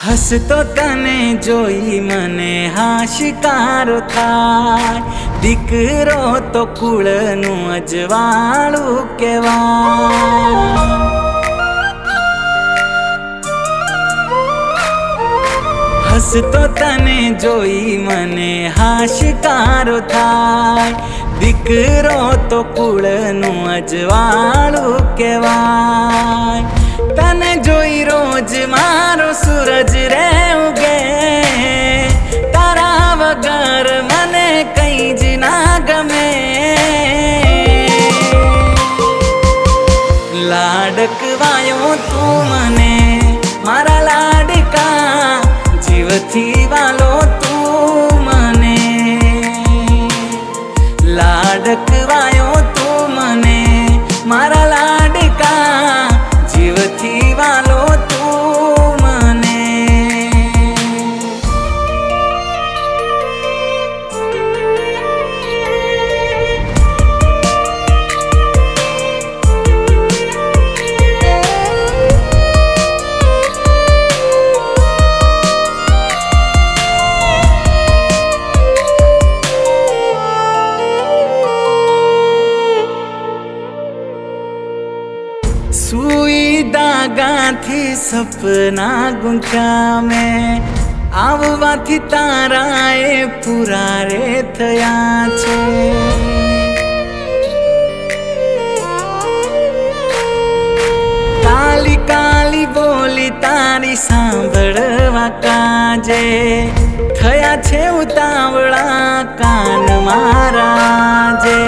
હસતો તને જોઈ મને હાશિકારો થાય, દીકરો તો કુળનું અજવાળું કહેવાય। હસતો તને જોઈ મને હાશિકારો થાય, દીકરો તો કુળનું અજવાળું કહેવાય। તને જોઈ રોજ મારો સૂરજ રે ઉગે, તારા વગર મને કઈ જ ના ગમે। લાડકવાયો તું મને મારા લાડકા, જીવથી વાલો તું મને। લાડકવાયો તું મને મારા લાડકા, જીવથી વાલો તું મને। સુઈ દાગાથી સપના ગુંથ્યા મેં, આવવાથી તારાએ પૂરા રે થયા છે। કાલી કાલી બોલી તારી સાંભળવા કાજે, થયા છે ઉતાવળા કાન મારા જે।